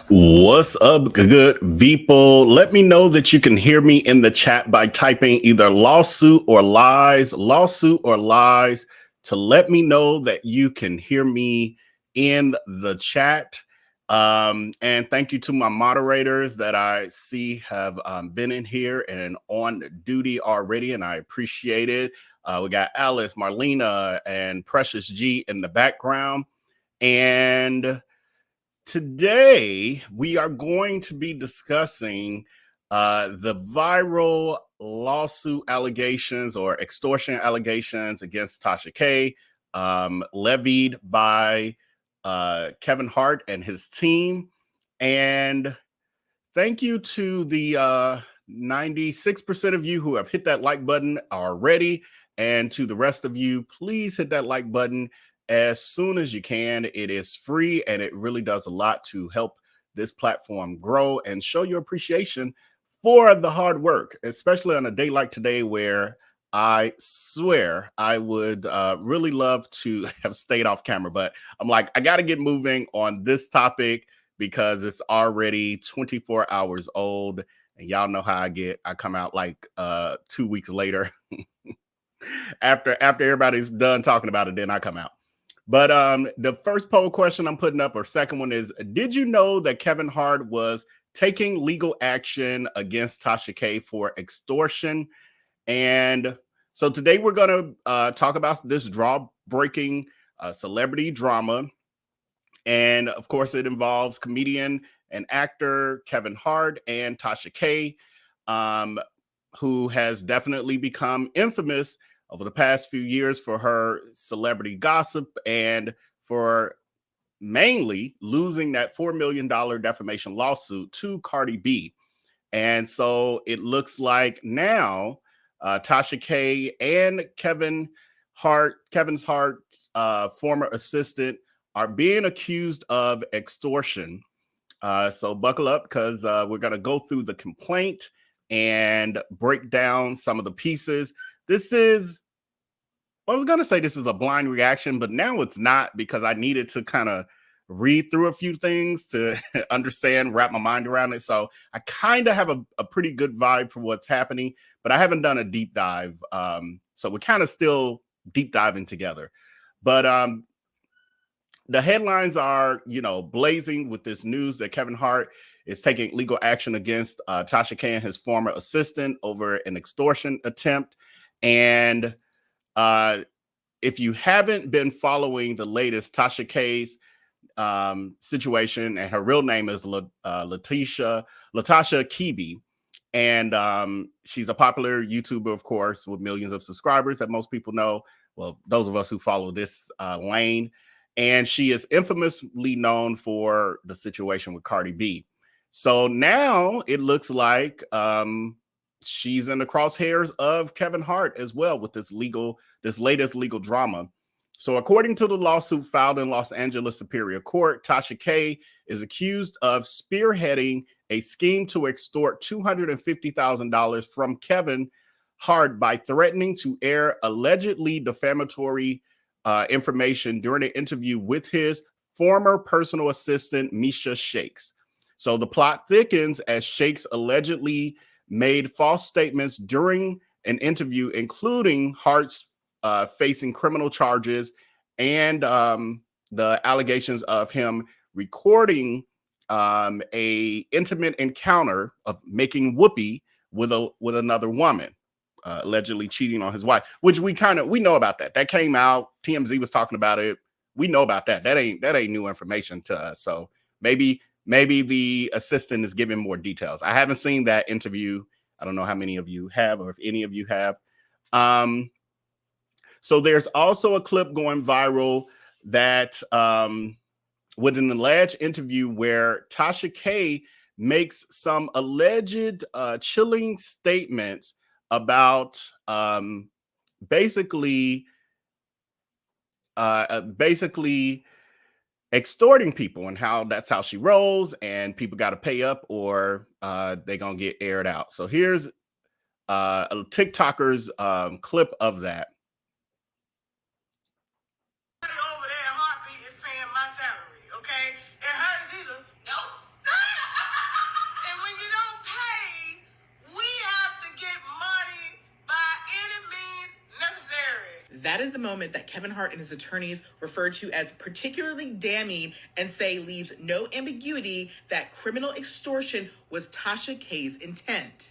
What's up, good people? Let me know that you can hear me in the chat by typing either lawsuit or lies, to let me know that you can hear me in the chat. And thank you to my moderators that I see have been in here and on duty already, and I appreciate it. We got Alice, Marlena, and Precious G in the background. And today, we are going to be discussing the viral lawsuit allegations or extortion allegations against Tasha K, levied by Kevin Hart and his team. And thank you to the 96% of you who have hit that like button already. And to the rest of you, please hit that like button as soon as you can. It is free and it really does a lot to help this platform grow and show your appreciation for the hard work, especially on a day like today where I swear I would really love to have stayed off camera. But I'm like, I got to get moving on this topic because it's already 24 hours old. And y'all know how I get. I come out like 2 weeks later after everybody's done talking about it, then I come out. But the first poll question I'm putting up, or second one, is: did you know that Kevin Hart was taking legal action against Tasha K for extortion? And so today we're going to talk about this draw-breaking celebrity drama. And of course, it involves comedian and actor Kevin Hart and Tasha K, who has definitely become infamous over the past few years for her celebrity gossip and for mainly losing that $4 million defamation lawsuit to Cardi B. And so it looks like now Tasha K and Kevin's former assistant, are being accused of extortion. So buckle up, because we're going to go through the complaint and break down some of the pieces. I was going to say this is a blind reaction, but now it's not, because I needed to kind of read through a few things to understand, wrap my mind around it. So I kind of have a pretty good vibe for what's happening, but I haven't done a deep dive. So we're kind of still deep diving together. But the headlines are, blazing with this news that Kevin Hart is taking legal action against Tasha K and his former assistant over an extortion attempt. And if you haven't been following the latest, Tasha K's situation, and her real name is Latasha Kibi. And she's a popular YouTuber, of course, with millions of subscribers that most people know. Well, those of us who follow this lane. And she is infamously known for the situation with Cardi B. So now it looks like she's in the crosshairs of Kevin Hart as well with this latest legal drama. So according to the lawsuit filed in Los Angeles Superior Court, Tasha K is accused of spearheading a scheme to extort $250,000 from Kevin Hart by threatening to air allegedly defamatory information during an interview with his former personal assistant, Misha Shakes. So the plot thickens as Shakes allegedly made false statements during an interview, including Hart's facing criminal charges and the allegations of him recording a intimate encounter of making whoopee with another woman. Allegedly cheating on his wife, which we know about that. That came out. TMZ was talking about it. We know about that. That ain't new information to us. So maybe the assistant is giving more details. I haven't seen that interview. I don't know how many of you have, or if any of you have. So there's also a clip going viral that with an alleged interview where Tasha K makes some alleged chilling statements about basically extorting people, and that's how she rolls, and people got to pay up or they're gonna get aired out. So here's a TikToker's clip of that. Over there, Heartbeat is paying my salary, okay? And hers either. Nope. That is the moment that Kevin Hart and his attorneys refer to as particularly damning and say leaves no ambiguity that criminal extortion was Tasha K's intent.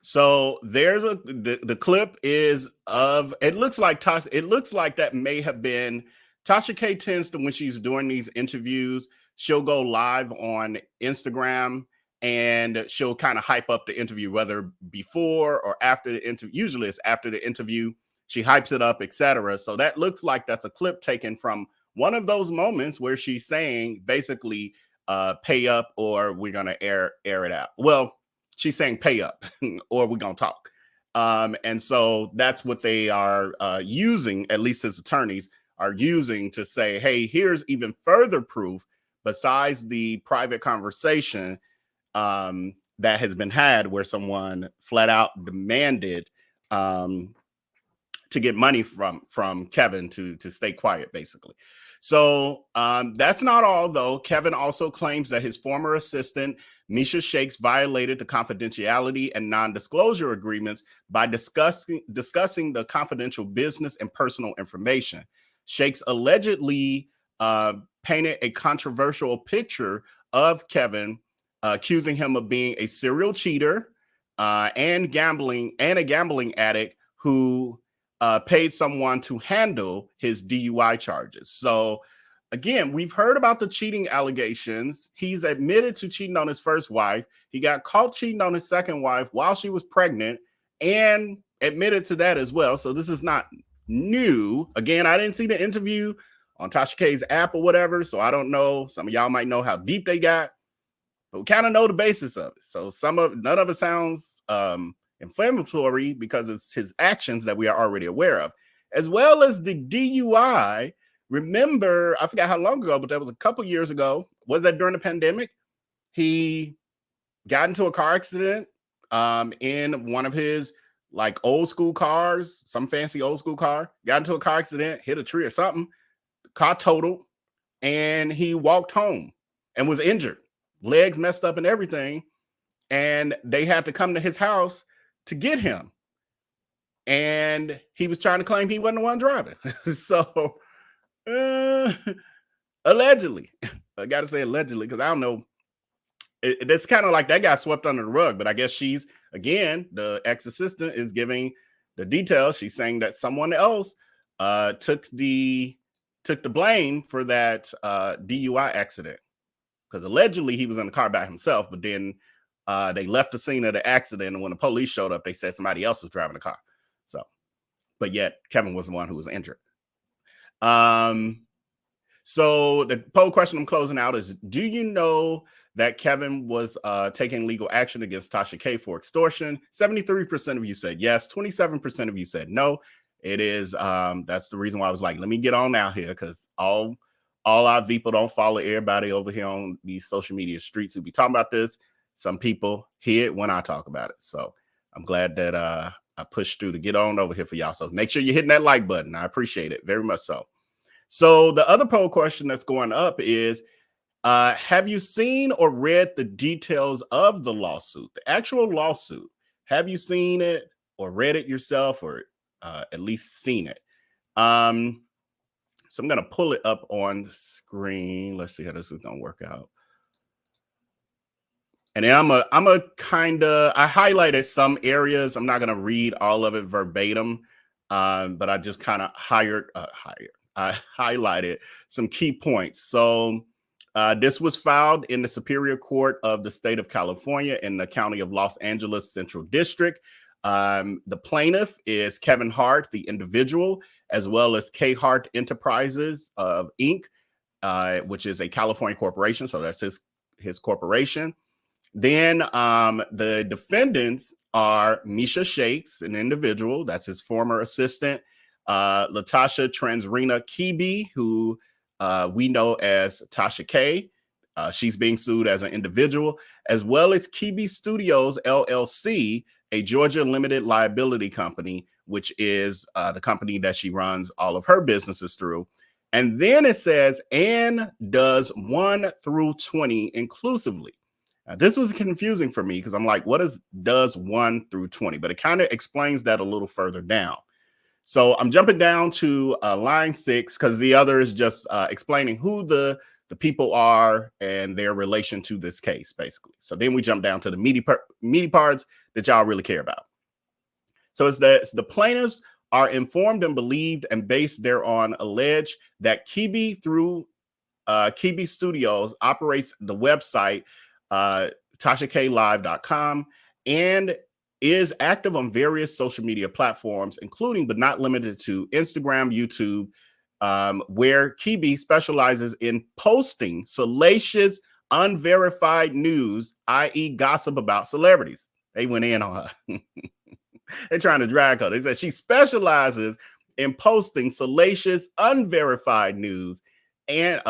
So there's the clip is of, it looks like Tasha, it looks like that may have been Tasha K. Tends to, when she's doing these interviews, she'll go live on Instagram and she'll kind of hype up the interview, whether before or after the interview. Usually it's after the interview. She hypes it up, etc. So that looks like that's a clip taken from one of those moments where she's saying basically pay up or we're gonna air it out. Well, she's saying pay up or we're gonna talk. And so that's what they are using, at least his attorneys are using, to say, hey, here's even further proof besides the private conversation that has been had where someone flat out demanded to get money from Kevin to stay quiet, basically. So that's not all, though. Kevin also claims that his former assistant, Misha Shakes, violated the confidentiality and non-disclosure agreements by discussing the confidential business and personal information. Shakes allegedly painted a controversial picture of Kevin, accusing him of being a serial cheater and a gambling addict who paid someone to handle his DUI charges. So again, we've heard about the cheating allegations. He's admitted to cheating on his first wife. He got caught cheating on his second wife while she was pregnant and admitted to that as well. So this is not new. Again, I didn't see the interview on Tasha K's app or whatever, so I don't know. Some of y'all might know how deep they got, but we kind of know the basis of it. So none of it sounds inflammatory because it's his actions that we are already aware of, as well as the DUI. Remember, I forgot how long ago, but that was a couple years ago. Was that during the pandemic? He got into a car accident in one of his like old school cars, some fancy old school car, got into a car accident, hit a tree or something, car totaled, and he walked home and was injured, legs messed up and everything. And they had to come to his house to get him. And he was trying to claim he wasn't the one driving. So allegedly, I got to say allegedly, because I don't know. It's kind of like that got swept under the rug, but I guess she's, again, the ex-assistant is giving the details. She's saying that someone else took the blame for that DUI accident, because allegedly he was in the car by himself, but then they left the scene of the accident, and when the police showed up, they said somebody else was driving the car. So, but yet Kevin was the one who was injured. So the poll question I'm closing out is, do you know that Kevin was taking legal action against Tasha K for extortion? 73% of you said yes. 27% of you said no. It is, that's the reason why I was like, let me get on out here, because all our people don't follow everybody over here on these social media streets who be talking about this. Some people hear it when I talk about it. So I'm glad that I pushed through to get on over here for y'all. So make sure you're hitting that like button. I appreciate it very much so. So the other poll question that's going up is, have you seen or read the details of the lawsuit, the actual lawsuit? Have you seen it or read it yourself, or at least seen it? So I'm going to pull it up on the screen. Let's see how this is going to work out. And then I'm a kind of, I highlighted some areas. I'm not going to read all of it verbatim, but I just kind of I highlighted some key points. So this was filed in the Superior Court of the State of California in the County of Los Angeles Central District. The plaintiff is Kevin Hart, the individual, as well as K Hart Enterprises of Inc., which is a California corporation. So that's his corporation. Then the defendants are Misha Shakes, an individual, that's his former assistant, Latasha Transrena Kibi, who we know as Tasha K. She's being sued as an individual, as well as Kibi Studios, LLC, a Georgia limited liability company, which is the company that she runs all of her businesses through. And then it says, and does 1 through 20 inclusively. Now, this was confusing for me because I'm like, what does 1 through 20? But it kind of explains that a little further down. So I'm jumping down to line 6 because the other is just explaining who the people are and their relation to this case, basically. So then we jump down to the meaty parts that y'all really care about. So it's the plaintiffs are informed and believed and based thereon allege that Kibi through Kibi Studios operates the website TashaKLive.com and is active on various social media platforms, including but not limited to Instagram, YouTube, where Kibi specializes in posting salacious, unverified news, i.e. gossip about celebrities. They went in on her. They're trying to drag her. They said she specializes in posting salacious, unverified news and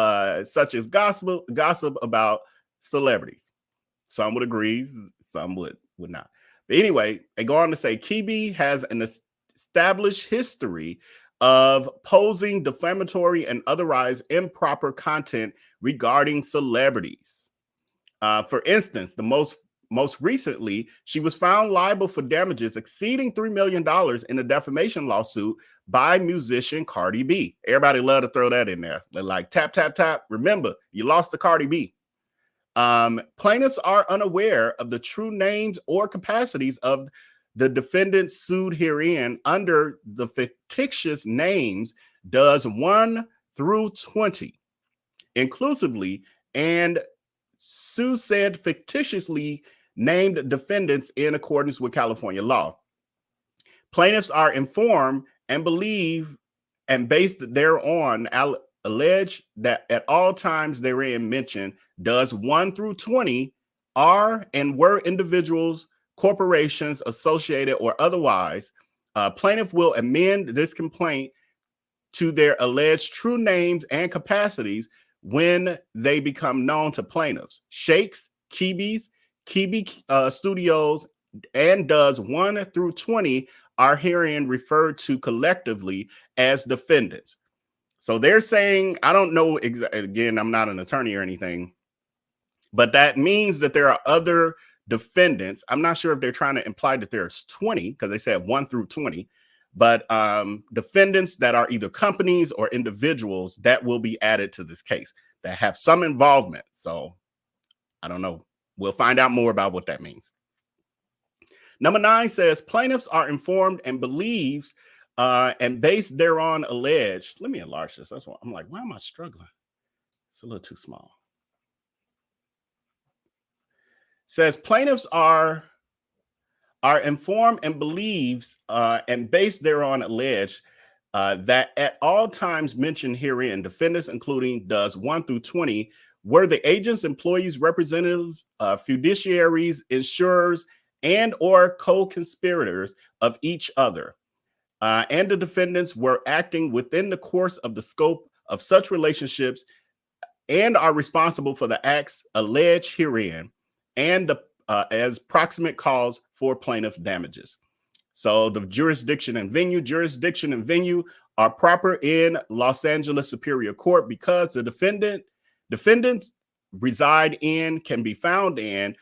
such as gossip about celebrities. Some would agree, some would not. But anyway, they go on to say Kibi has an established history of posing defamatory and otherwise improper content regarding celebrities. For instance, the most recently, she was found liable for damages exceeding $3 million in a defamation lawsuit by musician Cardi B. Everybody love to throw that in there. They're like, tap, tap, tap. Remember, you lost to Cardi B. Plaintiffs are unaware of the true names or capacities of the defendants sued herein under the fictitious names does 1 through 20 inclusively, and sue said fictitiously named defendants in accordance with California law. Plaintiffs are informed and believe and based thereon allege that at all times therein mentioned does 1 through 20 are and were individuals, corporations, associated or otherwise. Plaintiff will amend this complaint to their alleged true names and capacities when they become known to plaintiffs. Shakes, Kibi Studios, and does 1 through 20 are herein referred to collectively as defendants. So they're saying, I don't know, again, I'm not an attorney or anything, but that means that there are other defendants. I'm not sure if they're trying to imply that there's 20 because they said 1 through 20, but defendants that are either companies or individuals that will be added to this case that have some involvement. So I don't know. We'll find out more about what that means. Number 9 says plaintiffs are informed and believes and based thereon alleged. Let me enlarge this. That's why I'm like, why am I struggling? It's a little too small. Says plaintiffs are informed and believes and based thereon alleged that at all times mentioned herein, defendants including does 1 through 20 were the agents, employees, representatives, fiduciaries, insurers, and or co-conspirators of each other. And the defendants were acting within the course of the scope of such relationships and are responsible for the acts alleged herein and the as proximate cause for plaintiff damages. So the jurisdiction and venue are proper in Los Angeles Superior Court because the defendants reside in, can be found in,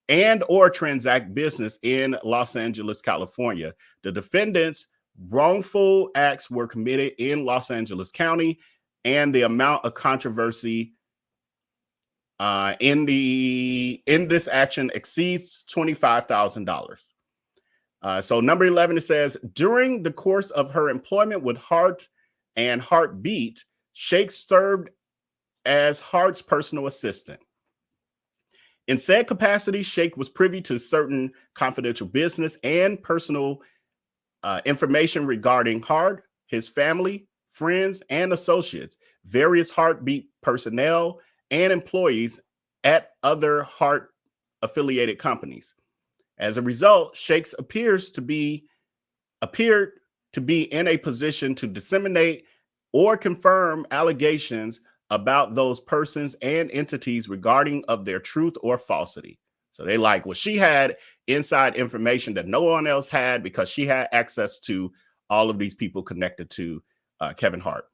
and or transact business in Los Angeles, California. The defendants' wrongful acts were committed in Los Angeles County, and the amount of controversy in this action exceeds $25,000. So number 11, it says, during the course of her employment with Hart and Heartbeat, Shakes served as Hart's personal assistant. In said capacity, Shake was privy to certain confidential business and personal information regarding Hart, his family, friends, and associates, various Heartbeat personnel, and employees at other Hart affiliated companies. As a result, Shakes appeared to be in a position to disseminate or confirm allegations about those persons and entities regarding of their truth or falsity. So they like, well, she had inside information that no one else had because she had access to all of these people connected to Kevin Hart.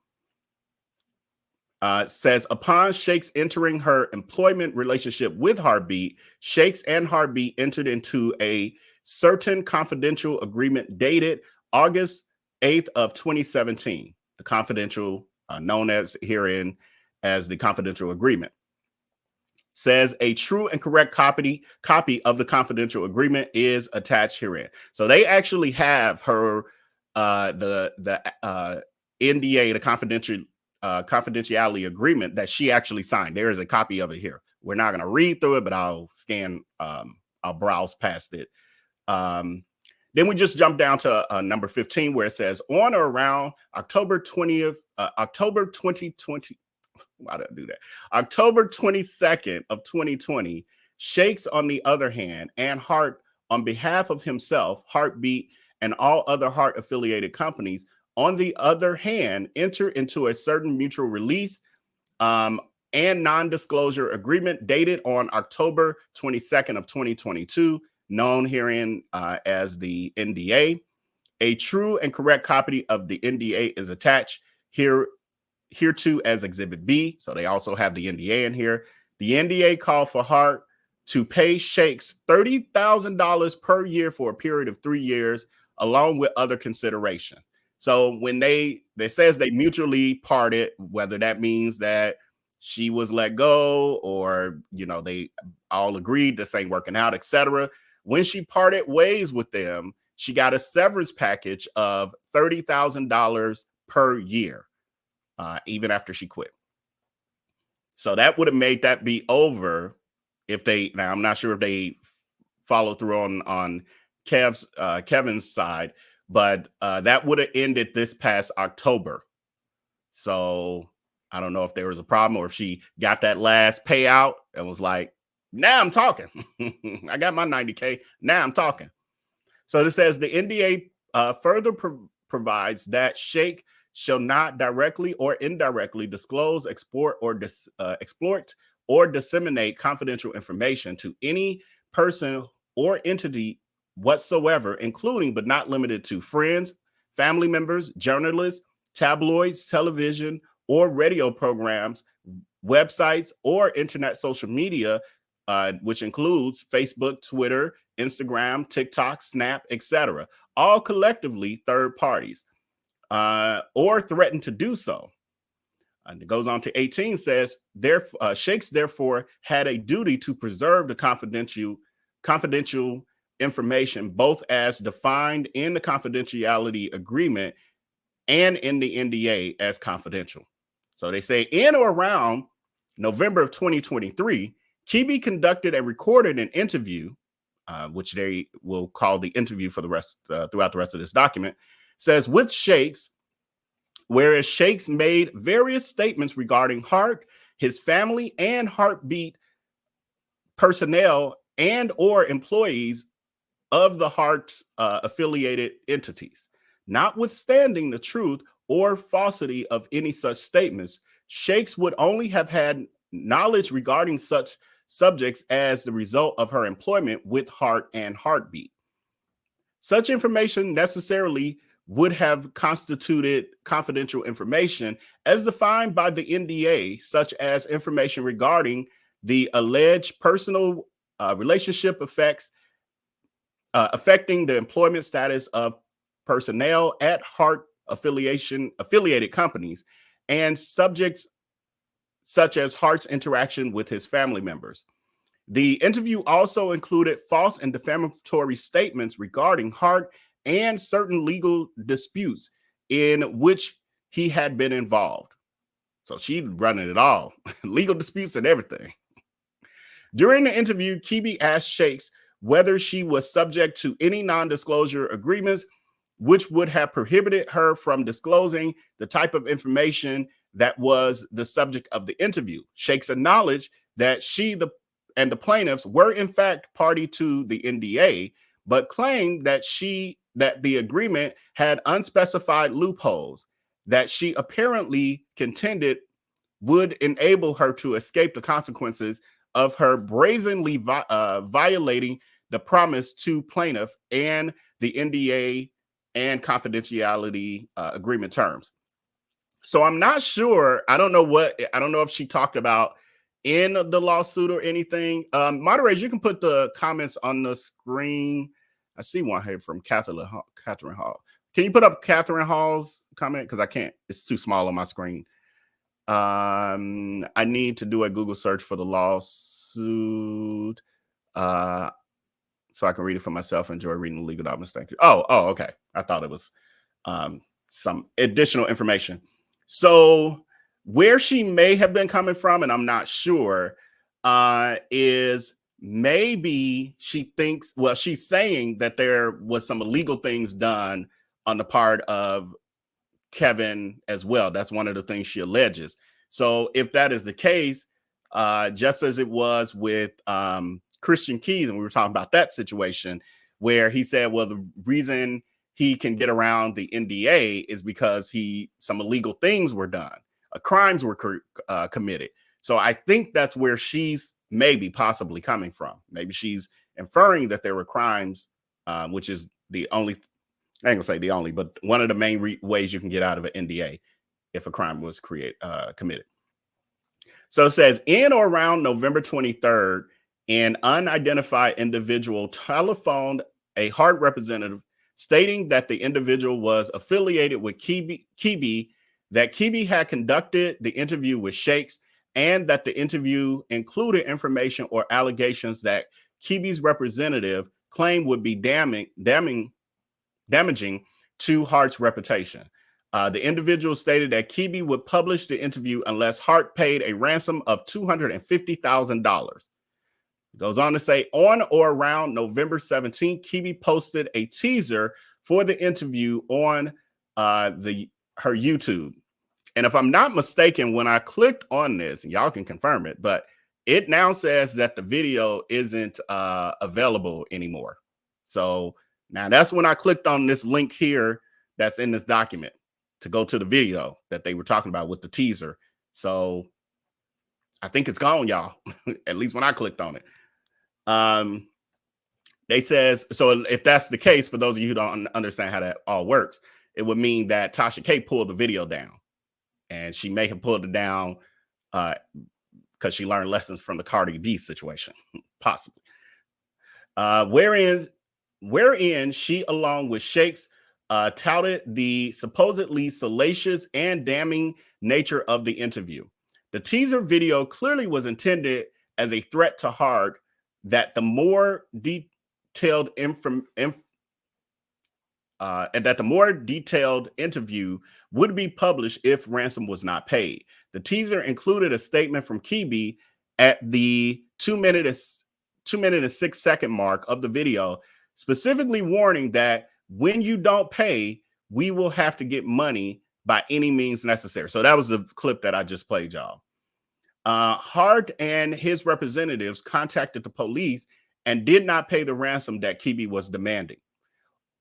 Says upon Shakes entering her employment relationship with Heartbeat, Shakes and Heartbeat entered into a certain confidential agreement dated August 8th of 2017, the confidential, known as herein as the confidential agreement, says a true and correct copy of the confidential agreement is attached herein. So they actually have her the NDA, the confidentiality agreement that she actually signed. There is a copy of it here. We're not going to read through it, but I'll I'll browse past it. Then we just jump down to number 15, where it says on or around October 20th, October 2020. Why did I do that? October 22nd of 2020, Shakes, on the other hand, and Hart, on behalf of himself, Heartbeat, and all other Hart affiliated companies, on the other hand, enter into a certain mutual release and non-disclosure agreement dated on October 22nd of 2022, known herein as the NDA. A true and correct copy of the NDA is attached hereto as Exhibit B. So they also have the NDA in here. The NDA called for Hart to pay Shakes $30,000 per year for a period of 3 years, along with other consideration. So when they says they mutually parted, whether that means that she was let go or, you know, they all agreed this ain't working out, etc. When she parted ways with them, she got a severance package of $30,000 per year, even after she quit. So that would have made that be over if they, now I'm not sure if they follow through on Kevin's side, but that would have ended this past October. So I don't know if there was a problem or if she got that last payout and was like, now I'm talking. I got my 90K. Now I'm talking. So this says the NDA further provides that Shake shall not directly or indirectly disclose, export, or exploit or disseminate confidential information to any person or entity whatsoever, including but not limited to friends, family members, journalists, tabloids, television or radio programs, websites, or internet social media, which includes Facebook, Twitter, Instagram, TikTok, Snap, etc., all collectively third parties, or threaten to do so. And it goes on to 18, says, Shakes therefore had a duty to preserve the confidential information, both as defined in the confidentiality agreement and in the NDA as confidential. So they say in or around November of 2023, Kibi conducted and recorded an interview, which they will call the interview for the rest throughout the rest of this document, says with Shakes, whereas Shakes made various statements regarding Hart, his family, and Heartbeat personnel and or employees of the Hart affiliated entities. Notwithstanding the truth or falsity of any such statements, Shakes would only have had knowledge regarding such subjects as the result of her employment with Hart and Heartbeat. Such information necessarily would have constituted confidential information as defined by the NDA, such as information regarding the alleged personal relationship affecting the employment status of personnel at Hart affiliated companies, and subjects such as Hart's interaction with his family members. The interview also included false and defamatory statements regarding Hart and certain legal disputes in which he had been involved. So she's running it all, legal disputes and everything. During the interview, Kibi asked Shakes whether she was subject to any non-disclosure agreements which would have prohibited her from disclosing the type of information that was the subject of the interview. Shakes acknowledged that she and the plaintiffs were in fact party to the NDA, but claimed that the agreement had unspecified loopholes that she apparently contended would enable her to escape the consequences of her brazenly violating the promise to plaintiff and the NDA and confidentiality agreement terms. So I'm not sure. I don't know if she talked about in the lawsuit or anything. Moderators, you can put the comments on the screen. I see one here from Catherine Hall. Can you put up Catherine Hall's comment? Because I can't. It's too small on my screen. I need to do a Google search for the lawsuit so I can read it for myself. Enjoy reading the legal documents. Thank you. Oh, okay. I thought it was some additional information. So where she may have been coming from, and I'm not sure, is maybe she thinks, well, she's saying that there was some illegal things done on the part of Kevin as well. That's one of the things she alleges. So if that is the case, just as it was with Christian Keys, and we were talking about that situation where he said, well, the reason he can get around the NDA is because some illegal things were done, crimes were committed. So I think that's where she's maybe possibly coming from. Maybe she's inferring that there were crimes, which is the only, I ain't gonna say the only, but one of the main ways you can get out of an NDA if a crime was committed. So it says, in or around November 23rd, an unidentified individual telephoned a Hart representative stating that the individual was affiliated with Kibi, that Kibi had conducted the interview with Shakes, and that the interview included information or allegations that Kibi's representative claimed would be damaging to Hart's reputation. The individual stated that Kibi would publish the interview unless Hart paid a ransom of $250,000. Goes on to say, on or around November 17th, Kibi posted a teaser for the interview on her YouTube. And if I'm not mistaken, when I clicked on this, and y'all can confirm it, but it now says that the video isn't available anymore. So now that's when I clicked on this link here that's in this document to go to the video that they were talking about with the teaser. So I think it's gone, y'all, at least when I clicked on it. They says, so if that's the case, for those of you who don't understand how that all works, it would mean that Tasha K pulled the video down, and she may have pulled it down because she learned lessons from the Cardi B situation, possibly. Wherein she, along with Shakes, touted the supposedly salacious and damning nature of the interview. The teaser video clearly was intended as a threat to Hart that the more detailed interview would be published if ransom was not paid. The teaser included a statement from Kibi at the 2 minute and 6 second mark of the video, specifically warning that when you don't pay, we will have to get money by any means necessary. So that was the clip that I just played, y'all. Hart and his representatives contacted the police and did not pay the ransom that Kibi was demanding.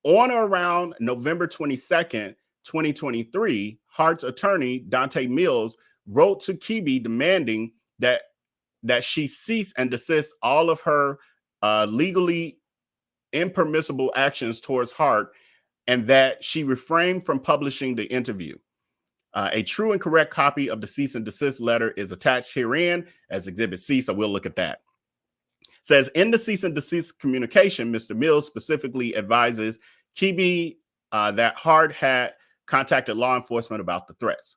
On or around November 22nd, 2023, Hart's attorney, Dante Mills, wrote to Kibi demanding that she cease and desist all of her legally impermissible actions towards Hart, and that she refrained from publishing the interview. A true and correct copy of the cease and desist letter is attached herein as Exhibit C, so we'll look at that. It says, in the cease and desist communication, Mr. Mills specifically advises Kibi that Hart had contacted law enforcement about the threats.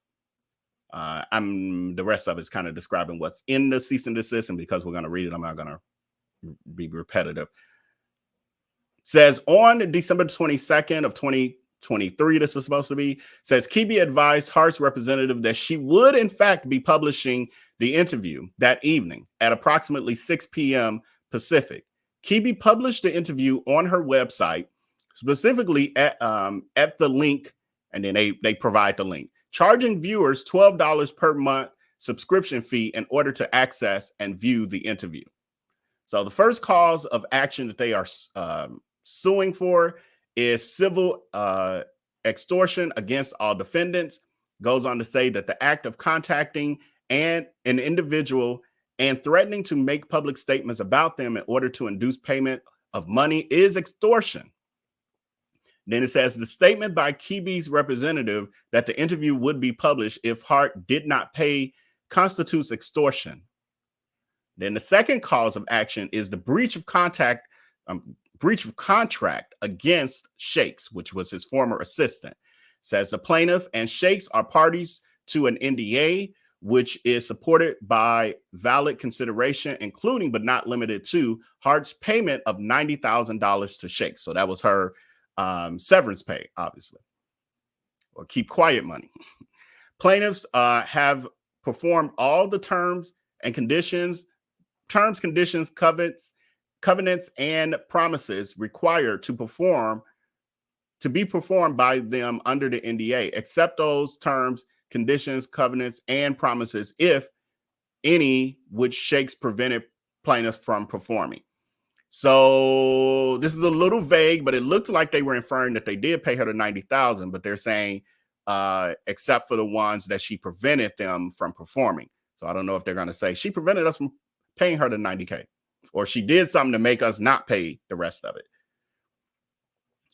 The rest of it is kind of describing what's in the cease and desist, and because we're going to read it, I'm not going to be repetitive. It says, on December 22nd of 2023, this is supposed to be, says Kibi advised Hart's representative that she would in fact be publishing the interview that evening at approximately 6 p.m. Pacific. Kibi published the interview on her website, specifically at the link, and then they provide the link, charging viewers $12 per month subscription fee in order to access and view the interview. So the first cause of action that they are suing for is civil extortion against all defendants. Goes on to say that the act of contacting an individual and threatening to make public statements about them in order to induce payment of money is extortion. Then it says the statement by Kibi's representative that the interview would be published if Hart did not pay constitutes extortion. Then the second cause of action is the breach of contract breach of contract against Shakes, which was his former assistant. Says the plaintiff and Shakes are parties to an NDA, which is supported by valid consideration, including but not limited to Hart's payment of $90,000 to Shakes. So that was her severance pay, obviously, or keep quiet money. Plaintiffs have performed all the terms, conditions, covenants, and promises required to be performed by them under the NDA, except those terms, conditions, covenants, and promises, if any, which Shakes prevented plaintiffs from performing. So this is a little vague, but it looks like they were inferring that they did pay her the $90,000, but they're saying except for the ones that she prevented them from performing. So I don't know if they're going to say she prevented us from paying her the $90K, or she did something to make us not pay the rest of it.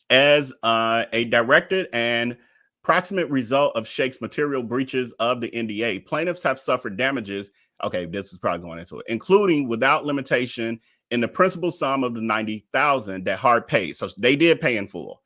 As a directed and proximate result of Shakes' material breaches of the NDA, plaintiffs have suffered damages. Okay, this is probably going into it, including without limitation in the principal sum of the $90,000 that Hart paid. So they did pay in full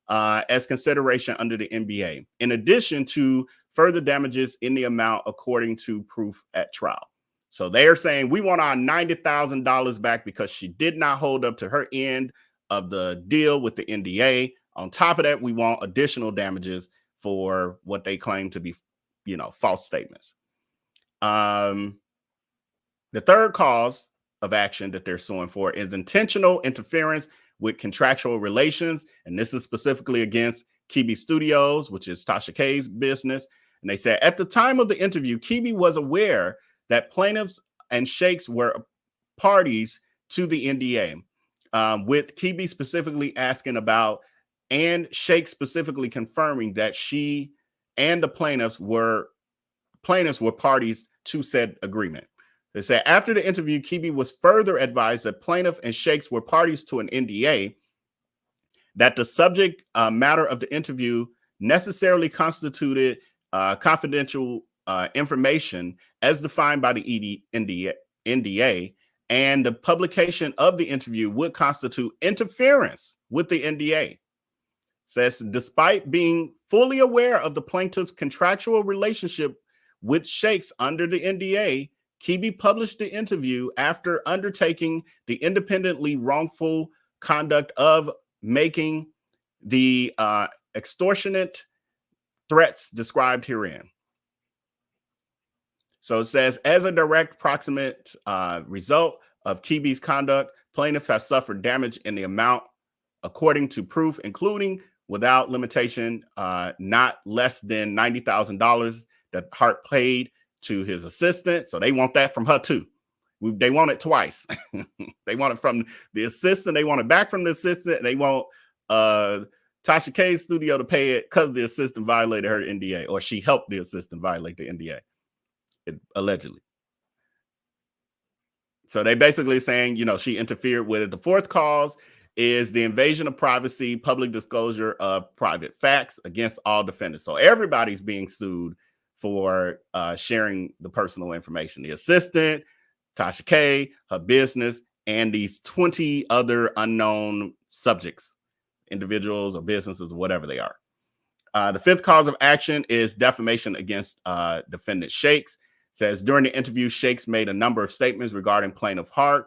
as consideration under the NBA, in addition to further damages in the amount according to proof at trial. So they are saying we want our $90,000 back because she did not hold up to her end of the deal with the NDA. On top of that, we want additional damages for what they claim to be, false statements. The third cause of action that they're suing for is intentional interference with contractual relations. And this is specifically against Kibi Studios, which is Tasha K's business. And they said at the time of the interview, Kibi was aware that plaintiffs and Shakes were parties to the NDA, with Kibi specifically asking about and Shakes specifically confirming that she and the plaintiffs were parties to said agreement. They said after the interview, Kibi was further advised that plaintiff and Shakes were parties to an NDA, that the subject matter of the interview necessarily constituted confidential information as defined by the NDA, and the publication of the interview would constitute interference with the NDA. Says despite being fully aware of the plaintiff's contractual relationship with Shakes under the NDA, Kibi published the interview after undertaking the independently wrongful conduct of making the extortionate threats described herein. So it says, as a direct proximate result of Kibi's conduct, plaintiffs have suffered damage in the amount according to proof, including without limitation, not less than $90,000 that Hart paid to his assistant. So they want that from her too. They want it twice. They want it from the assistant. They want it back from the assistant. And they want Tasha K's studio to pay it because the assistant violated her NDA, or she helped the assistant violate the NDA, allegedly. So they basically saying, she interfered with it. The fourth cause is the invasion of privacy, public disclosure of private facts against all defendants. So everybody's being sued for sharing the personal information. The assistant, Tasha K, her business, and these 20 other unknown subjects, individuals or businesses, or whatever they are. The fifth cause of action is defamation against defendant Shakes. Says during the interview, Shakes made a number of statements regarding plaintiff Hart.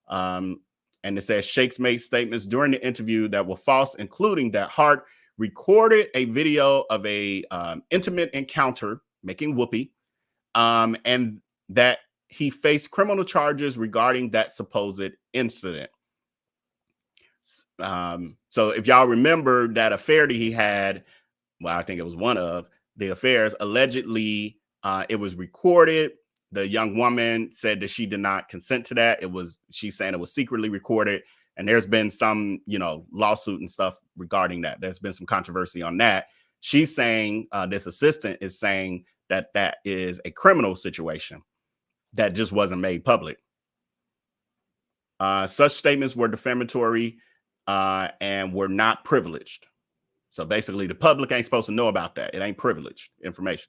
And it says Shakes made statements during the interview that were false, including that Hart recorded a video of a intimate encounter making whoopee, and that he faced criminal charges regarding that supposed incident. So if y'all remember that affair that he had, well, I think it was one of the affairs, allegedly it was recorded. The young woman said that she did not consent to that. She's saying it was secretly recorded. And there's been some, lawsuit and stuff regarding that. There's been some controversy on that. She's saying, this assistant is saying that is a criminal situation that just wasn't made public. Such statements were defamatory and were not privileged. So basically the public ain't supposed to know about that. It ain't privileged information.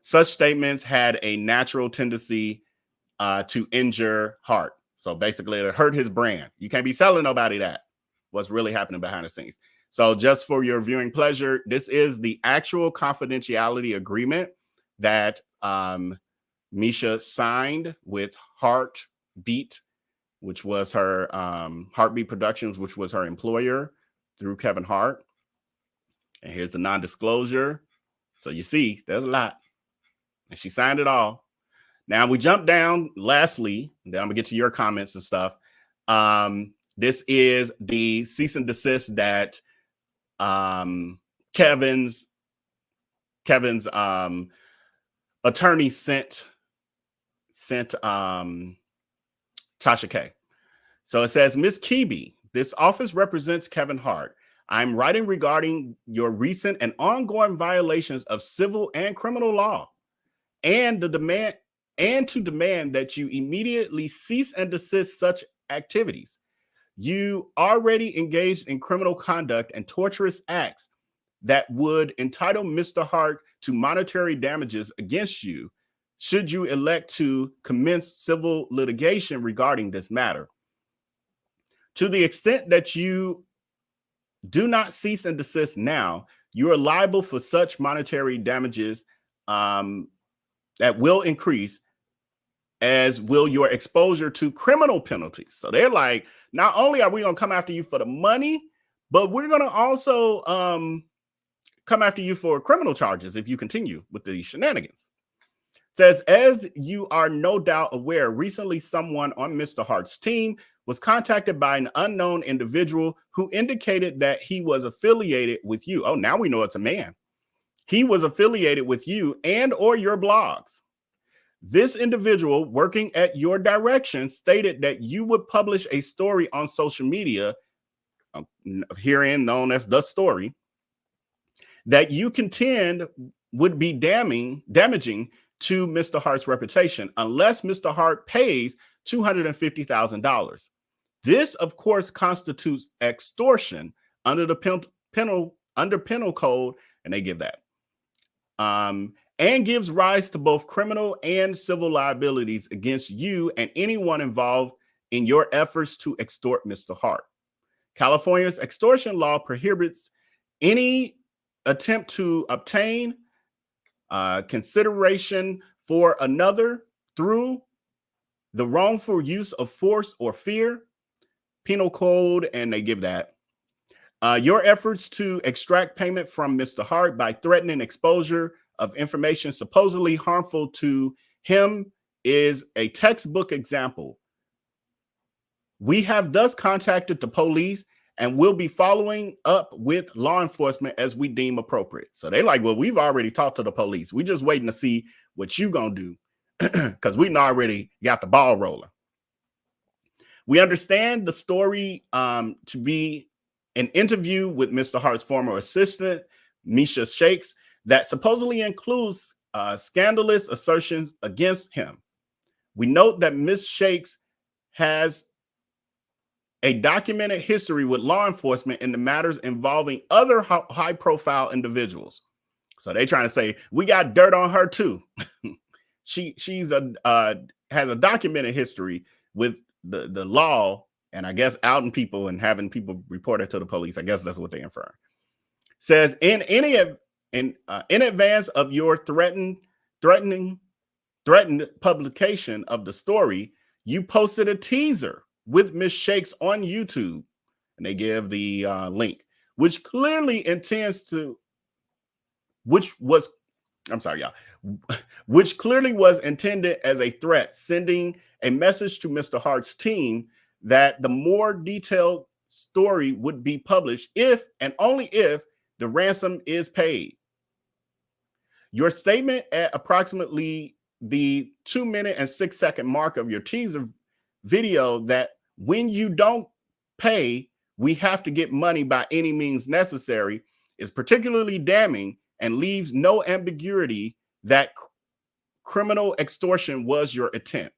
Such statements had a natural tendency to injure Hart. So basically, it hurt his brand. You can't be telling nobody that. What's really happening behind the scenes. So just for your viewing pleasure, this is the actual confidentiality agreement that Misha signed with Heartbeat, which was her Heartbeat Productions, which was her employer through Kevin Hart. And here's the non-disclosure. So you see, there's a lot. And she signed it all. Now we jump down, lastly, then I'm gonna get to your comments and stuff. This is the cease and desist that Kevin's attorney sent Tasha K. So it says, Ms. Kebe, this office represents Kevin Hart. I'm writing regarding your recent and ongoing violations of civil and criminal law, and to demand that you immediately cease and desist such activities. You already engaged in criminal conduct and torturous acts that would entitle Mr. Hart to monetary damages against you should you elect to commence civil litigation regarding this matter. To the extent that you do not cease and desist now, you are liable for such monetary damages that will increase, as will your exposure to criminal penalties. So they're like, not only are we going to come after you for the money, but we're going to also come after you for criminal charges if you continue with these shenanigans. It says, as you are no doubt aware, recently someone on Mr. Hart's team was contacted by an unknown individual who indicated that he was affiliated with you. Oh, now we know it's a man. He was affiliated with you and or your blogs. This individual working at your direction stated that you would publish a story on social media, herein known as The Story, that you contend would be damaging to Mr. Hart's reputation unless Mr. Hart pays $250,000. This, of course, constitutes extortion under the penal code, and they give that. And gives rise to both criminal and civil liabilities against you and anyone involved in your efforts to extort Mr. Hart. California's extortion law prohibits any attempt to obtain consideration for another through the wrongful use of force or fear, penal code, and they give that. Your efforts to extract payment from Mr. Hart by threatening exposure of information supposedly harmful to him is a textbook example. We have thus contacted the police and will be following up with law enforcement as we deem appropriate. So they like, well, we've already talked to the police. We're just waiting to see what you gonna do because we already got the ball rolling. We understand the story to be an interview with Mr. Hart's former assistant, Misha Shakes, that supposedly includes scandalous assertions against him. We note that Ms. Shakes has a documented history with law enforcement in the matters involving other high-profile individuals. So they trying to say we got dirt on her too. She's has a documented history with the law, and I guess outing people and having people report it to the police. I guess that's what they infer. Says in advance of your threatened publication of the story, you posted a teaser with Ms. Shakes on YouTube, and they give the link, which clearly intends to, which clearly was intended as a threat, sending a message to Mr. Hart's team that the more detailed story would be published if and only if the ransom is paid. Your statement at approximately the 2-minute and 6-second mark of your teaser video that when you don't pay, we have to get money by any means necessary is particularly damning and leaves no ambiguity that criminal extortion was your intent.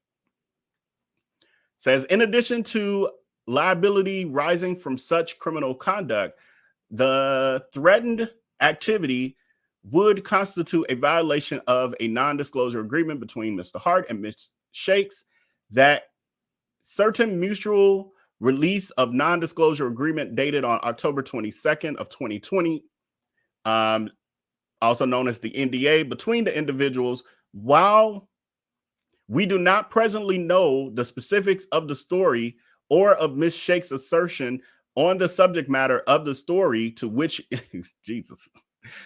Says, in addition to liability rising from such criminal conduct, the threatened activity would constitute a violation of a non-disclosure agreement between Mr. Hart and Ms. Shakes that certain mutual release of non-disclosure agreement dated on October 22nd of 2020, also known as the NDA, between the individuals. While we do not presently know the specifics of the story or of Ms. Shake's assertion on the subject matter of the story to which Jesus,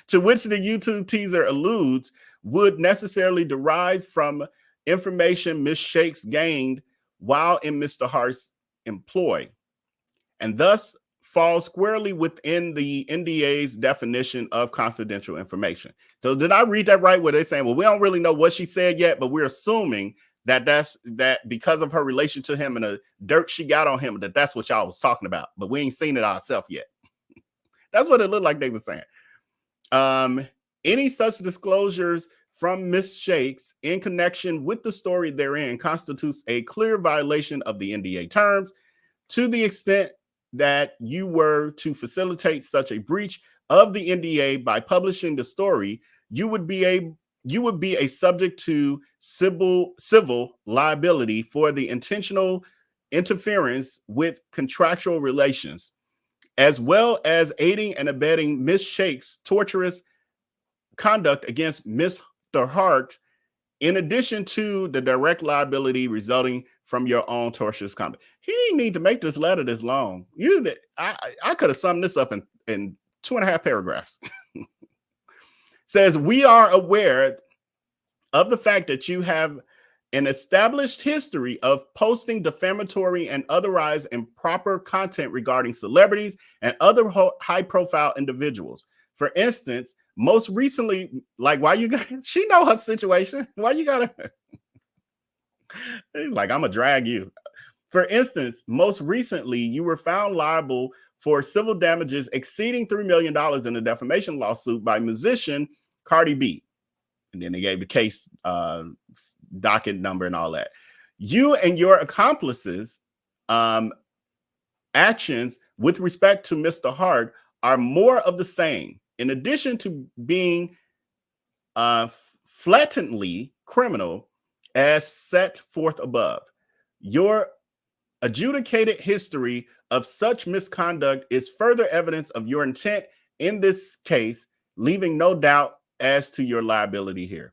to which the YouTube teaser alludes, would necessarily derive from information Ms. Shakes gained while in Mr. Hart's employ, and thus fall squarely within the NDA's definition of confidential information. So did I read that right? Where they're saying, well, we don't really know what she said yet, but we're assuming that that because of her relation to him and the dirt she got on him, that's what y'all was talking about. But we ain't seen it ourselves yet. That's what it looked like they were saying. Any such disclosures from Ms. Shakes in connection with the story therein constitutes a clear violation of the NDA terms. To the extent that you were to facilitate such a breach of the NDA by publishing the story, you would be a subject to civil liability for the intentional interference with contractual relations, as well as aiding and abetting Ms. Shake's torturous conduct against Mr. Hart, in addition to the direct liability resulting from your own tortious conduct. He didn't need to make this letter this long. I could have summed this up in 2.5 paragraphs. Says, we are aware of the fact that you have an established history of posting defamatory and otherwise improper content regarding celebrities and other high-profile individuals. For instance, most recently, like, why you got, she know her situation. Why you gotta, like, I'm gonna drag you. For instance, most recently, you were found liable for civil damages exceeding $3 million in a defamation lawsuit by musician Cardi B. And then they gave the case docket number and all that. You and your accomplices' actions with respect to Mr. Hart are more of the same. In addition to being flatly criminal as set forth above, your adjudicated history of such misconduct is further evidence of your intent in this case, leaving no doubt as to your liability here.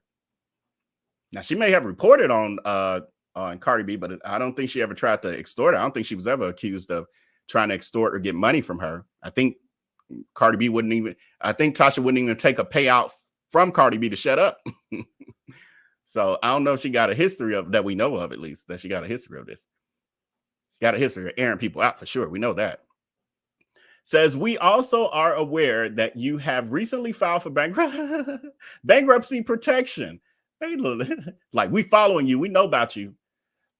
Now, she may have reported on Cardi B, but I don't think she ever tried to extort her. I don't think she was ever accused of trying to extort or get money from her. I think Cardi B wouldn't even, I think Tasha wouldn't even take a payout from Cardi B to shut up. So I don't know if she got a history of that, we know of, at least, that she got a history of this. She got a history of airing people out for sure. We know that. Says, we also are aware that you have recently filed for bankruptcy protection. Like, we following you. We know about you.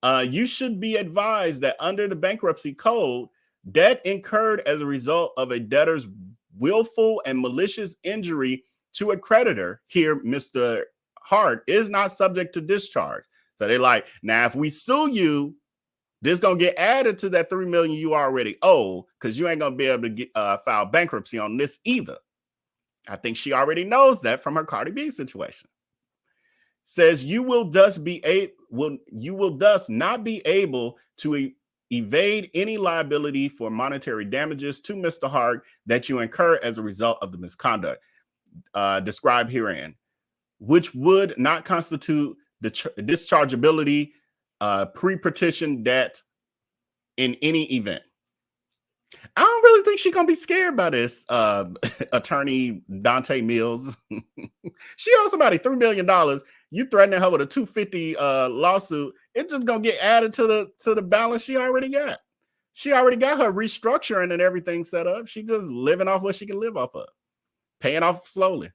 You should be advised that under the bankruptcy code, debt incurred as a result of a debtor's willful and malicious injury to a creditor, here, Mr. Hart, is not subject to discharge. So they're like, now, if we sue you, this gonna get added to that $3 million you already owe, because you ain't gonna be able to get, file bankruptcy on this either. I think she already knows that from her Cardi B situation. Says, you will thus not be able to evade any liability for monetary damages to Mr. Hart that you incur as a result of the misconduct described herein, which would not constitute the dischargeability pre-petition debt in any event. I don't really think she's gonna be scared by this attorney Dante Mills. She owes somebody $3 million. You threatening her with a $250 lawsuit, it's just gonna get added to the balance she already got. She already got her restructuring and everything set up. She just living off what she can live off of, paying off slowly.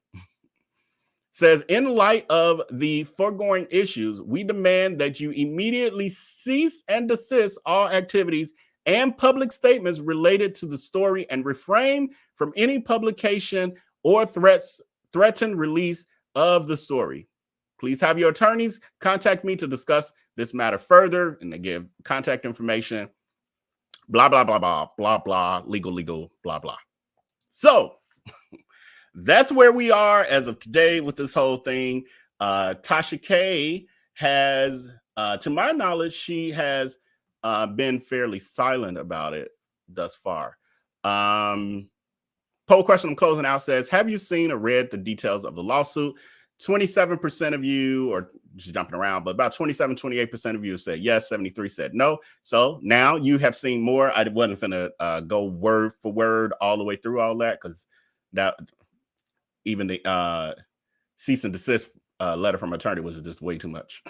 Says, in light of the foregoing issues, we demand that you immediately cease and desist all activities and public statements related to the story and refrain from any publication or threatened release of the story. Please have your attorneys contact me to discuss this matter further, and they give contact information, blah, blah, blah, blah, blah, blah, legal, blah, blah. So that's where we are as of today with this whole thing. Tasha K has, to my knowledge, she has been fairly silent about it thus far. Poll question I'm closing out says, have you seen or read the details of the lawsuit? 27% of you, or just jumping around, but about 27, 28% of you said yes, 73 said no. So now you have seen more. I wasn't going to go word for word all the way through all that, because that even the cease and desist letter from attorney was just way too much.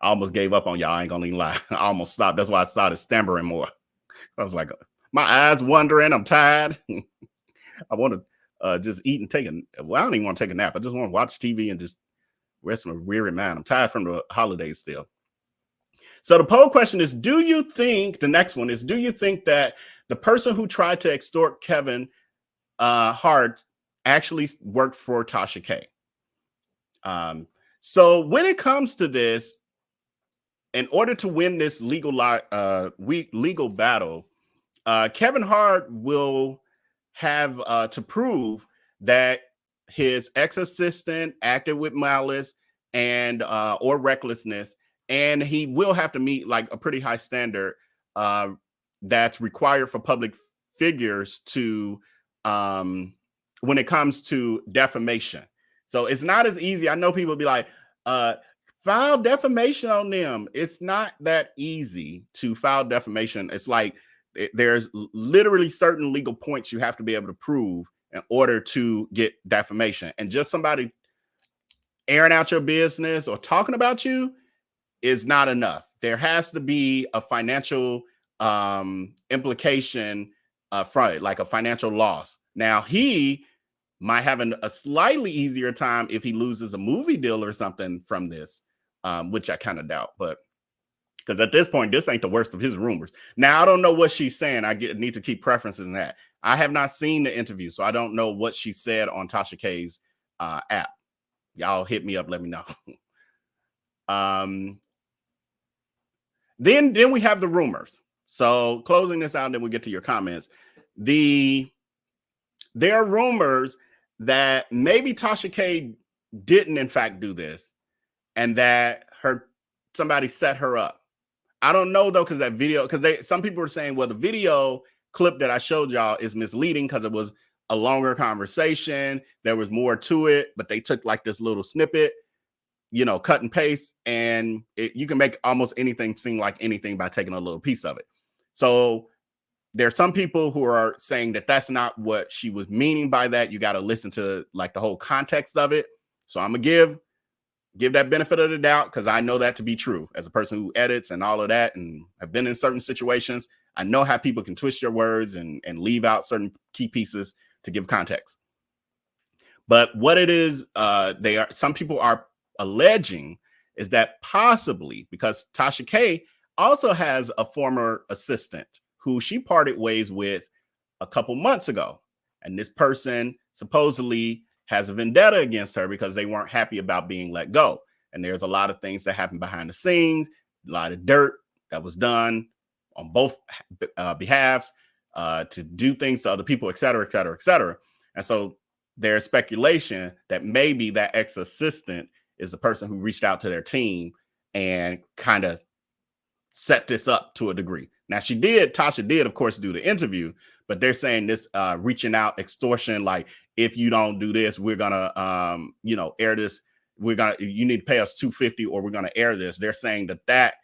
I almost gave up on y'all. I ain't gonna even lie. I almost stopped. That's why I started stammering more. I was like, my eyes wandering. I'm tired. I want to just eat and take well, I don't even want to take a nap. I just want to watch TV and just rest my weary mind. I'm tired from the holidays still. So the poll question is, do you think, the next one is, do you think that the person who tried to extort Kevin Hart actually worked for Tasha K? So when it comes to this, in order to win this legal battle, Kevin Hart will have to prove that his ex-assistant acted with malice and or recklessness, and he will have to meet like a pretty high standard that's required for public figures to when it comes to defamation. So it's not as easy. I know people be like, file defamation on them. It's not that easy to file defamation. It's like there's literally certain legal points you have to be able to prove in order to get defamation. And just somebody airing out your business or talking about you is not enough. There has to be a financial implication from it, like a financial loss. Now, he might have a slightly easier time if he loses a movie deal or something from this, which I kind of doubt. But because at this point, this ain't the worst of his rumors. Now, I don't know what she's saying. I need to keep preferences in that. I have not seen the interview, so I don't know what she said on Tasha K's app. Y'all hit me up. Let me know. Then we have the rumors. So closing this out, and then we get to your comments. There are rumors that maybe Tasha K didn't in fact do this, and that somebody set her up. I don't know though, because that video, some people were saying, well, the video clip that I showed y'all is misleading because it was a longer conversation. There was more to it, but they took like this little snippet, cut and paste, and you can make almost anything seem like anything by taking a little piece of it. So there's some people who are saying that that's not what she was meaning by that. You got to listen to like the whole context of it. So I'm gonna give that benefit of the doubt, because I know that to be true as a person who edits and all of that, and I've been in certain situations. I know how people can twist your words and leave out certain key pieces to give context. But what it is, some people are alleging is that possibly because Tasha K also has a former assistant who she parted ways with a couple months ago, and this person supposedly has a vendetta against her because they weren't happy about being let go. And there's a lot of things that happened behind the scenes, a lot of dirt that was done on both behalves to do things to other people, et cetera, et cetera, et cetera. And so there's speculation that maybe that ex-assistant is the person who reached out to their team and kind of set this up to a degree. Now, Tasha did, of course, do the interview, but they're saying this reaching out extortion, like, if you don't do this, we're gonna air this. You need to pay us $250 or we're gonna air this. They're saying that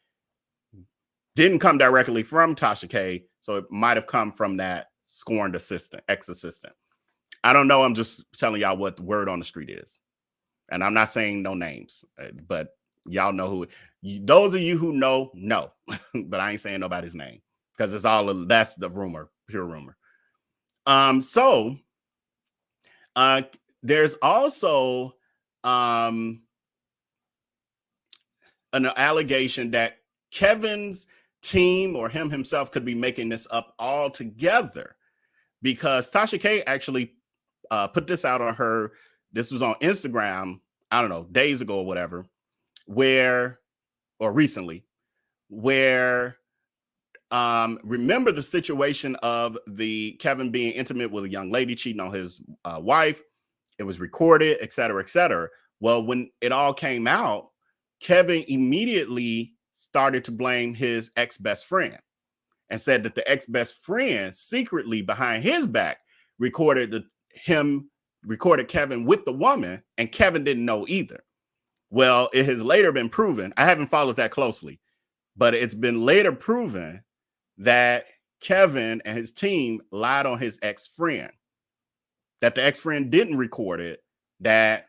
didn't come directly from Tasha K, so it might have come from that scorned ex-assistant. I don't know. I'm just telling y'all what the word on the street is. And I'm not saying no names, but y'all know who. Those of you who know, but I ain't saying nobody's name because that's the rumor, pure rumor. So there's also an allegation that Kevin's team or him himself could be making this up all together, because Tasha K actually put this out on this was on Instagram, I don't know, days ago or whatever, recently, remember the situation of the Kevin being intimate with a young lady, cheating on his wife. It was recorded, et cetera, et cetera. Well, when it all came out, Kevin immediately started to blame his ex-best friend and said that the ex-best friend secretly behind his back recorded Kevin with the woman, and Kevin didn't know either. Well, it has later been proven, I haven't followed that closely, but it's been later proven that Kevin and his team lied on his ex-friend, that the ex-friend didn't record it, that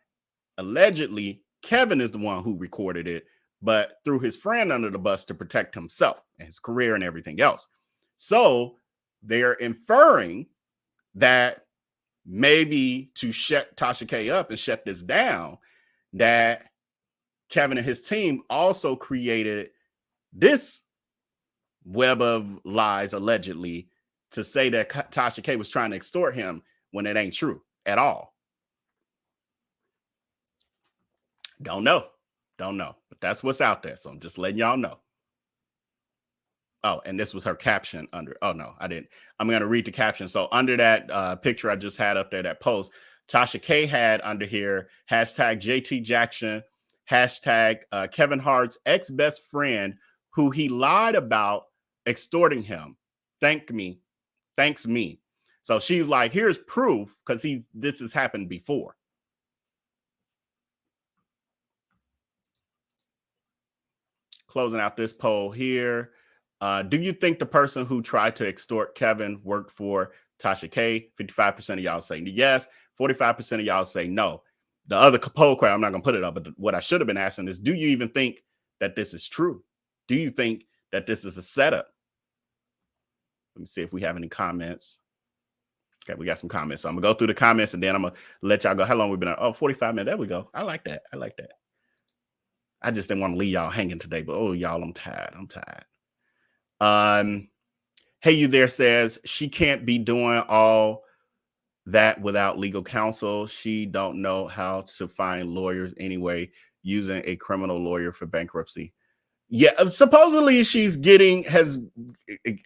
allegedly Kevin is the one who recorded it, but threw his friend under the bus to protect himself and his career and everything else. So they're inferring that maybe to shut Tasha K up and shut this down, that Kevin and his team also created this web of lies, allegedly, to say that Tasha K was trying to extort him when it ain't true at all. Don't know, but that's what's out there. So I'm just letting y'all know. Oh, and this was her caption under. Oh, no, I didn't. I'm going to read the caption. So under that picture I just had up there, that post, Tasha K had under here, hashtag JT Jackson, hashtag Kevin Hart's ex-best friend who he lied about extorting him. Thanks me. So she's like, here's proof, because this has happened before. Closing out this poll here. Do you think the person who tried to extort Kevin worked for Tasha K? 55% of y'all say yes. 45% of y'all say no. The other poll question, I'm not going to put it up, but what I should have been asking is, do you even think that this is true? Do you think that this is a setup? Let me see if we have any comments. Okay, we got some comments. So I'm going to go through the comments, and then I'm going to let y'all go. How long we've been on? Oh, 45 minutes. There we go. I like that. I just didn't want to leave y'all hanging today, but oh, y'all, I'm tired. Hey, you there says she can't be doing all that without legal counsel. She don't know how to find lawyers anyway, using a criminal lawyer for bankruptcy. Yeah, supposedly has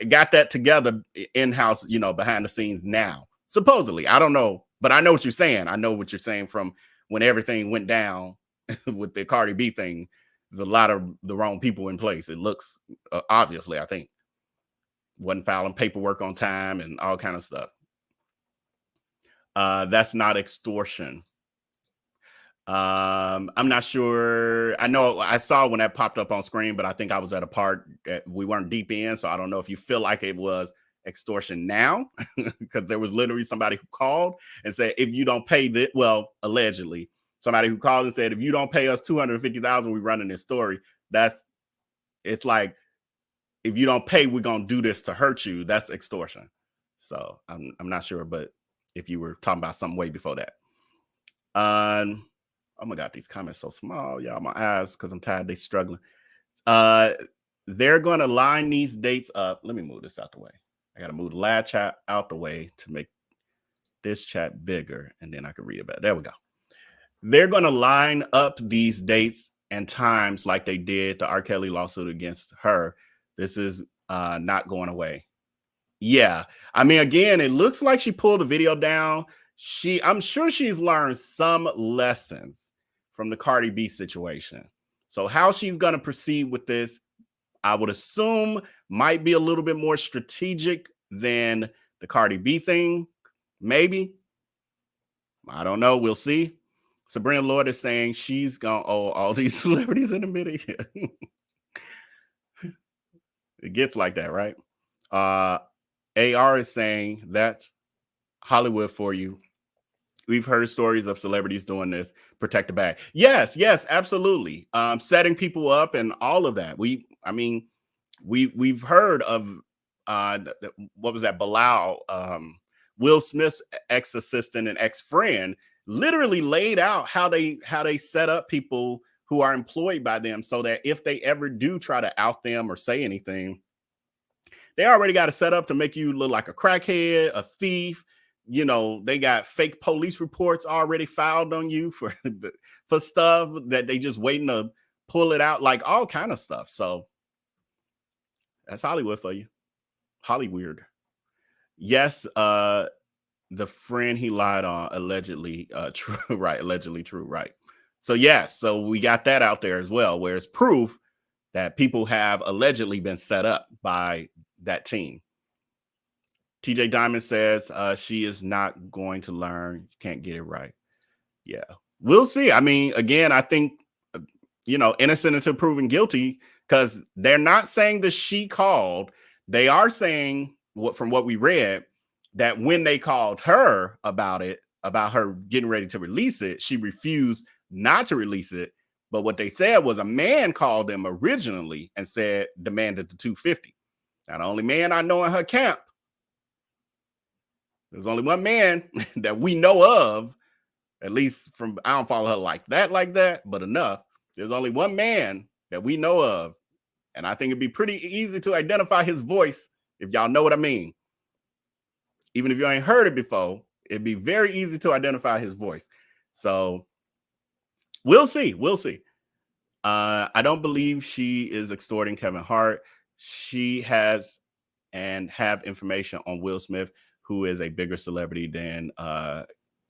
got that together in-house, behind the scenes now. Supposedly, I don't know, but I know what you're saying. I know what you're saying from when everything went down with the Cardi B thing. There's a lot of the wrong people in place. It looks obviously, I think, wasn't filing paperwork on time and all kind of stuff. That's not extortion. I'm not sure. I know I saw when that popped up on screen, but I think I was at a part that we weren't deep in. So I don't know if you feel like it was extortion now, because there was literally somebody who called and said, if you don't pay this, well, allegedly somebody who called and said, if you don't pay us $250,000, we running this story. It's like, if you don't pay, we're going to do this to hurt you. That's extortion. So I'm not sure, but if you were talking about something way before that. Oh my God, these comments so small, y'all. My eyes, because I'm tired, they struggling. They're going to line these dates up. Let me move this out the way. I got to move the live chat out the way to make this chat bigger, and then I can read it better. There we go. They're going to line up these dates and times like they did the R. Kelly lawsuit against her. This is not going away. Yeah. I mean, again, it looks like she pulled the video down. I'm sure she's learned some lessons from the Cardi B situation. So how she's going to proceed with this, I would assume, might be a little bit more strategic than the Cardi B thing. Maybe. I don't know. We'll see. Sabrina Lord is saying she's going to owe all these celebrities in the middle. It gets like that, right? AR is saying that's Hollywood for you. We've heard stories of celebrities doing this. Protect the bag. Yes, absolutely. Setting people up and all of that. We've heard of what was that? Bilal, Will Smith's ex-assistant and ex-friend, literally laid out how they set up people who are employed by them, so that if they ever do try to out them or say anything, they already got it set up to make you look like a crackhead, a thief. They got fake police reports already filed on you for stuff that they just waiting to pull it out, like all kind of stuff. So that's Hollywood for you. Hollyweird. Yes, the friend he lied on, allegedly true, right? Allegedly true, right? So yes, so we got that out there as well, where it's proof that people have allegedly been set up by that team. TJ Diamond says she is not going to learn. Can't get it right. Yeah, we'll see. I mean, again, I think, innocent until proven guilty, because they're not saying that she called. They are saying, from what we read, that when they called her about it, about her getting ready to release it, she refused not to release it. But what they said was a man called them originally and said, demanded the 250. Now, the only man I know in her camp, there's only one man that we know of, at least from, I don't follow her like that, but enough. There's only one man that we know of, and I think it'd be pretty easy to identify his voice, if y'all know what I mean. Even if you ain't heard it before, it'd be very easy to identify his voice. So we'll see. We'll see. I don't believe she is extorting Kevin Hart. She has and have information on Will Smith, who is a bigger celebrity than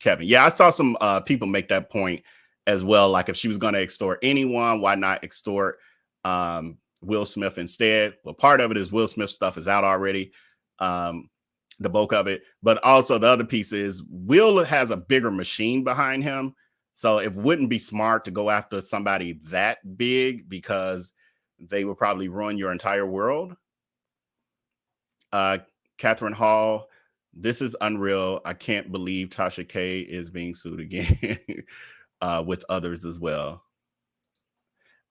Kevin. Yeah, I saw some people make that point as well. Like, if she was going to extort anyone, why not extort Will Smith instead? Well, part of it is Will Smith stuff is out already, the bulk of it. But also the other piece is Will has a bigger machine behind him. So it wouldn't be smart to go after somebody that big, because they would probably ruin your entire world. Catherine Hall, this is unreal. I can't believe Tasha K is being sued again with others as well.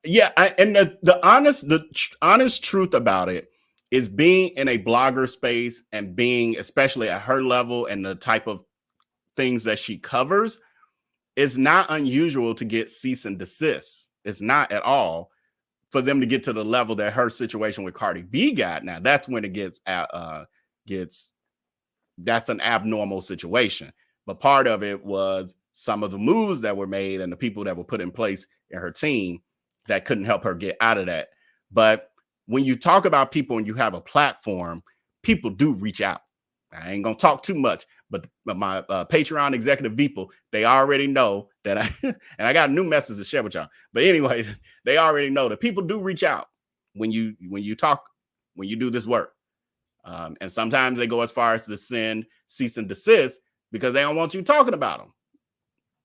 Yeah, and the honest truth about it is, being in a blogger space and being, especially at her level and the type of things that she covers, it's not unusual to get cease and desist. It's not at all, for them to get to the level that her situation with Cardi B got. Now that's when it gets that's an abnormal situation. But part of it was some of the moves that were made and the people that were put in place in her team that couldn't help her get out of that. But when you talk about people and you have a platform, people do reach out. I ain't gonna talk too much, but my Patreon executive people, they already know that and I got a new message to share with y'all. But anyway, they already know that people do reach out when you do this work. And sometimes they go as far as to send cease and desist because they don't want you talking about them.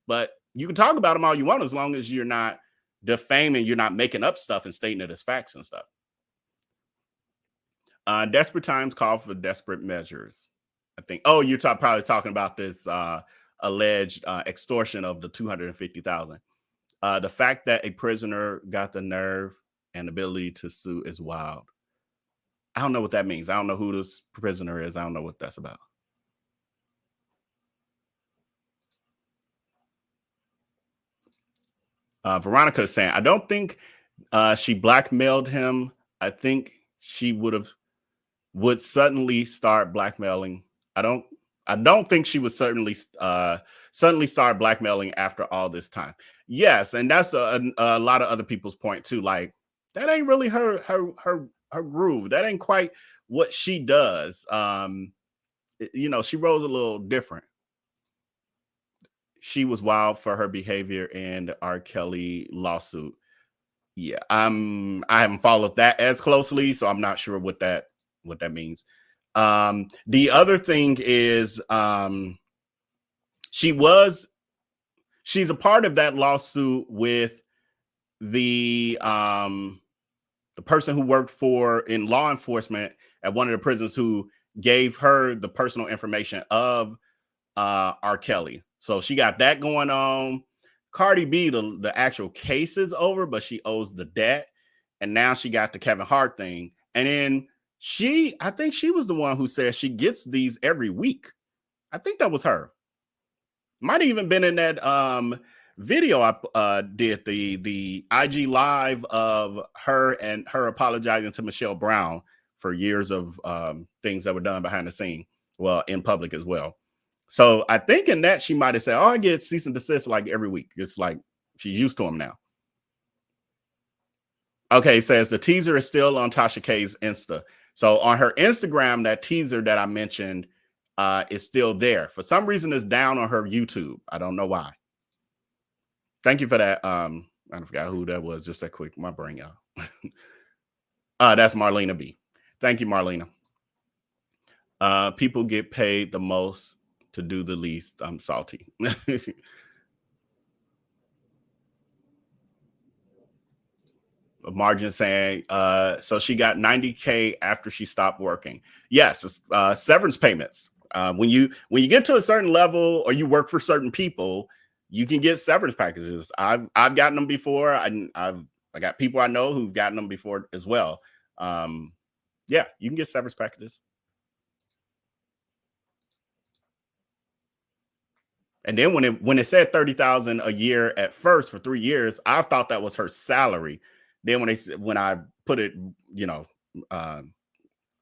But you can talk about them all you want, as long as you're not defaming, you're not making up stuff and stating it as facts and stuff. Desperate times call for desperate measures. I think, you're probably talking about this alleged extortion of the $250,000. The fact that a prisoner got the nerve and ability to sue is wild. I don't know what that means. I don't know who this prisoner is. I don't know what that's about. Veronica is saying, I don't think she blackmailed him. I think she would suddenly start blackmailing. I don't think she would suddenly start blackmailing after all this time. Yes, and that's a lot of other people's point too. Like, that ain't really her groove. That ain't quite what she does. She rolls a little different. She was wild for her behavior in the R. Kelly lawsuit. Yeah, I haven't followed that as closely, so I'm not sure what that means. The other thing is, she's a part of that lawsuit with the person who worked in law enforcement at one of the prisons, who gave her the personal information of R. Kelly. So she got that going on. Cardi B, the actual case is over, but she owes the debt. And now she got the Kevin Hart thing. And then I think she was the one who said she gets these every week. I think that was her. Might have even been in that video I did, the IG live of her and her apologizing to Michelle Brown for years of things that were done behind the scene, well, in public as well. So I think in that she might have said, I get cease and desist like every week. It's like she's used to them now. Okay, says the teaser is still on Tasha K's Insta. So on her Instagram, that teaser that I mentioned is still there. For some reason, it's down on her YouTube. I don't know why. Thank you for that. I forgot who that was. Just that quick. My brain, y'all. That's Marlena B. Thank you, Marlena. People get paid the most to do the least. I'm salty. Margin saying, so she got 90K after she stopped working. Yes, severance payments. When you get to a certain level or you work for certain people, you can get severance packages. I've gotten them before. I got people I know who've gotten them before as well. Yeah, you can get severance packages. And then when it said 30,000 a year at first for 3 years, I thought that was her salary. Then when I put it,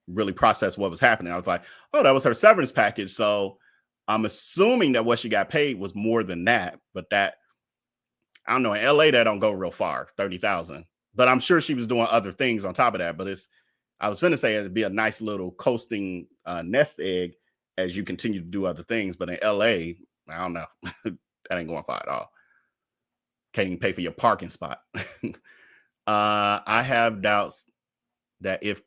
really processed what was happening, I was like, oh, that was her severance package. So I'm assuming that what she got paid was more than that. But that, I don't know, in LA that don't go real far, 30,000. But I'm sure she was doing other things on top of that. But I was finna say it'd be a nice little coasting nest egg as you continue to do other things. But in LA, I don't know. That ain't going far at all. Can't even pay for your parking spot. I have doubts that if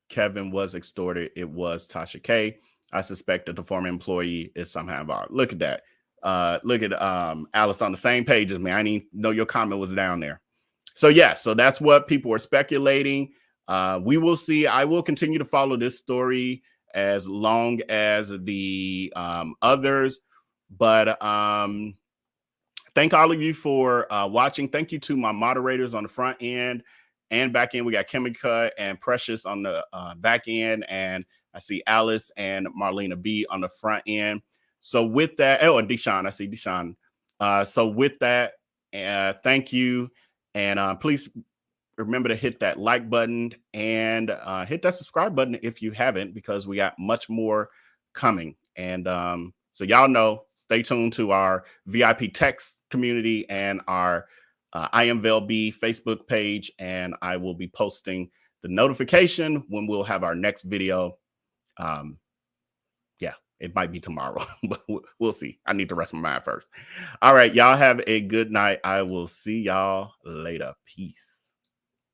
Kevin was extorted, it was Tasha K. I suspect that the former employee is somehow involved. Look at that. Look at Alice on the same page as me. I didn't even know your comment was down there. So yeah, so that's what people are speculating. We will see. I will continue to follow this story as long as the others. But thank all of you for watching. Thank you to my moderators on the front end and back end. We got Kimika and Precious on the back end, and I see Alice and Marlena B on the front end. So with that, oh, and Deshaun, I see Deshaun. So with that, thank you, and please remember to hit that like button and hit that subscribe button if you haven't, because we got much more coming. And so y'all know, stay tuned to our VIP text community and our IAmVellB Facebook page, and I will be posting the notification when we'll have our next video. Yeah, it might be tomorrow, but we'll see. I need to rest my mind first. All right, y'all have a good night. I will see y'all later. Peace.